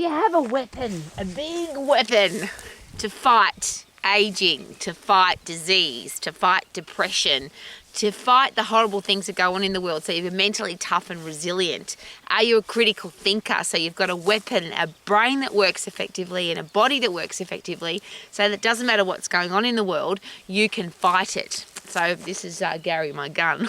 Do you have a weapon, a big weapon to fight aging, to fight disease, to fight depression, to fight the horrible things that go on in the world, so you're mentally tough and resilient? Are you a critical thinker, so you've got a weapon, a brain that works effectively and a body that works effectively, so that it doesn't matter what's going on in the world, you can fight it? So this is Gary, my gun,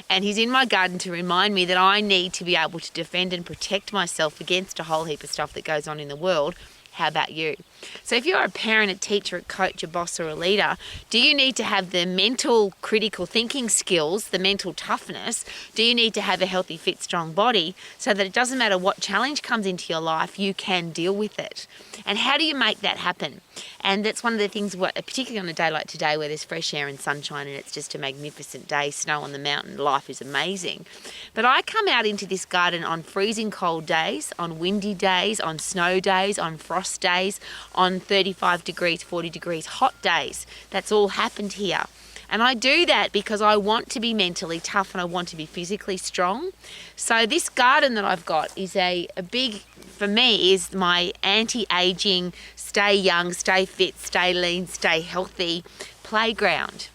and he's in my garden to remind me that I need to be able to defend and protect myself against a whole heap of stuff that goes on in the world. How about you? So if you're a parent, a teacher, a coach, a boss, or a leader, do you need to have the mental critical thinking skills, the mental toughness? Do you need to have a healthy, fit, strong body so that it doesn't matter what challenge comes into your life, you can deal with it? And how do you make that happen? And that's one of the things, particularly on a day like today where there's fresh air and sunshine and it's just a magnificent day, snow on the mountain, life is amazing. But I come out into this garden on freezing cold days, on windy days, on snow days, on frost days, on 35 degrees, 40 degrees, hot days. That's all happened here. And I do that because I want to be mentally tough and I want to be physically strong. So this garden that I've got is a big, for me, is my anti-aging, stay young, stay fit, stay lean, stay healthy playground.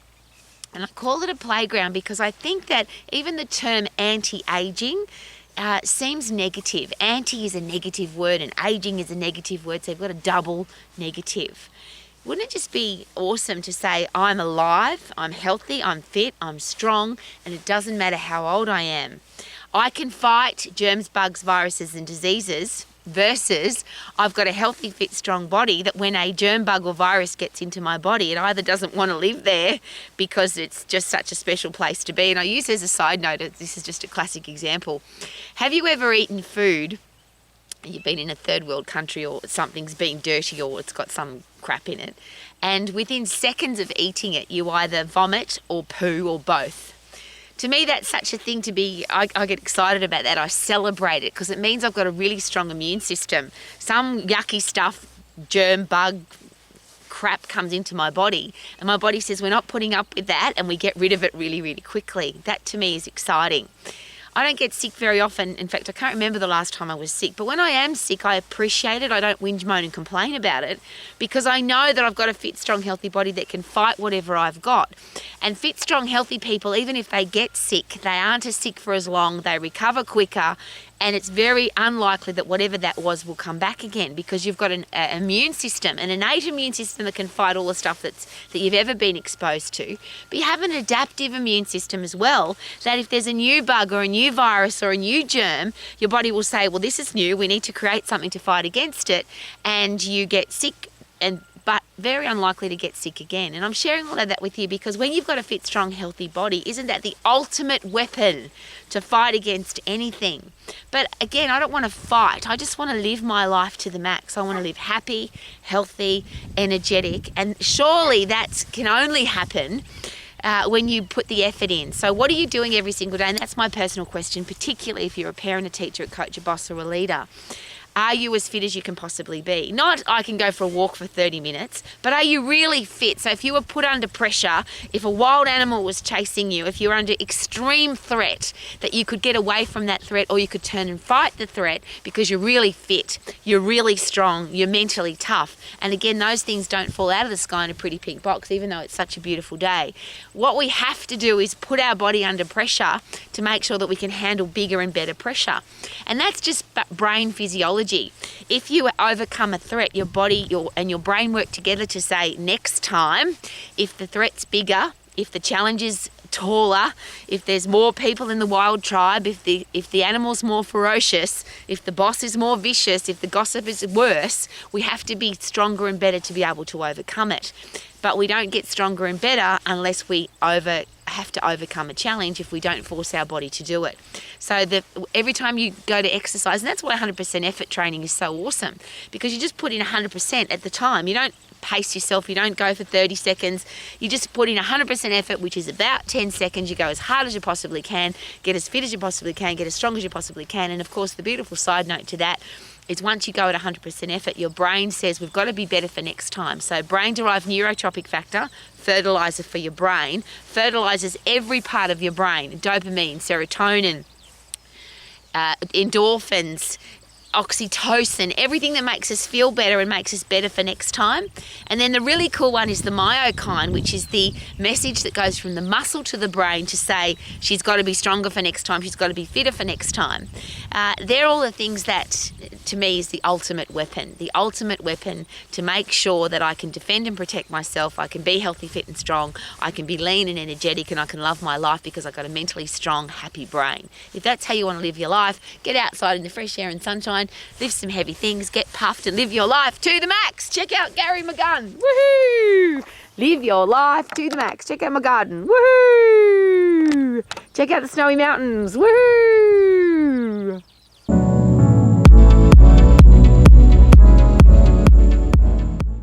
And I call it a playground because I think that even the term anti-aging seems negative. Anti is a negative word and aging is a negative word, so you've got a double negative. Wouldn't it just be awesome to say, I'm alive, I'm healthy, I'm fit, I'm strong, and it doesn't matter how old I am. I can fight germs, bugs, viruses, and diseases versus I've got a healthy, fit, strong body that when a germ, bug, or virus gets into my body, it either doesn't want to live there because it's just such a special place to be. And I use as a side note, this is just a classic example. Have you ever eaten food? You've been in a third world country or something's been dirty or it's got some crap in it, and within seconds of eating it you either vomit or poo or both. To me that's such a thing to be, I get excited about that. I celebrate it because it means I've got a really strong immune system. Some yucky stuff, germ, bug, crap comes into my body and my body says we're not putting up with that and we get rid of it really, really quickly. That to me is exciting. I don't get sick very often. In fact, I can't remember the last time I was sick. But when I am sick, I appreciate it. I don't whinge, moan and complain about it because I know that I've got a fit, strong, healthy body that can fight whatever I've got. And fit, strong, healthy people, even if they get sick, they aren't as sick for as long. They recover quicker. And it's very unlikely that whatever that was will come back again because you've got an immune system, an innate immune system that can fight all the stuff that you've ever been exposed to. But you have an adaptive immune system as well, that if there's a new bug or a new virus or a new germ, your body will say, well, this is new, we need to create something to fight against it, and you get sick but very unlikely to get sick again. And I'm sharing all of that with you because when you've got a fit, strong, healthy body, isn't that the ultimate weapon to fight against anything? But again, I don't want to fight. I just want to live my life to the max. I want to live happy, healthy, energetic. And surely that can only happen when you put the effort in. So what are you doing every single day? And that's my personal question, particularly if you're a parent, a teacher, a coach, a boss, or a leader. Are you as fit as you can possibly be? Not I can go for a walk for 30 minutes, but are you really fit? So if you were put under pressure, if a wild animal was chasing you, if you were under extreme threat, that you could get away from that threat or you could turn and fight the threat because you're really fit, you're really strong, you're mentally tough. And again, those things don't fall out of the sky in a pretty pink box, even though it's such a beautiful day. What we have to do is put our body under pressure to make sure that we can handle bigger and better pressure. And that's just brain physiology. If you overcome a threat, your body and your brain work together to say, next time, if the threat's bigger, if the challenge is taller, if there's more people in the wild tribe, if the animal's more ferocious, if the boss is more vicious, if the gossip is worse, we have to be stronger and better to be able to overcome it. But we don't get stronger and better unless we have to overcome a challenge if we don't force our body to do it. So every time you go to exercise, and that's why 100% effort training is so awesome, because you just put in 100% at the time. You don't pace yourself, you don't go for 30 seconds, you just put in 100% effort, which is about 10 seconds. You go as hard as you possibly can, get as fit as you possibly can, get as strong as you possibly can. And of course, the beautiful side note to that is once you go at 100% effort, your brain says we've got to be better for next time. So brain-derived neurotropic factor, fertilizer for your brain, fertilizes every part of your brain: dopamine, serotonin, endorphins, oxytocin, everything that makes us feel better and makes us better for next time. And then the really cool one is the myokine, which is the message that goes from the muscle to the brain to say she's got to be stronger for next time, she's got to be fitter for next time. They're all the things that, to me, is the ultimate weapon to make sure that I can defend and protect myself, I can be healthy, fit and strong, I can be lean and energetic, and I can love my life because I've got a mentally strong, happy brain. If that's how you want to live your life, get outside in the fresh air and sunshine, lift some heavy things, get puffed and live your life to the max. Check out Gary McGunn. Woohoo! Live your life to the max. Check out my garden. Woohoo! Check out the snowy mountains. Woohoo!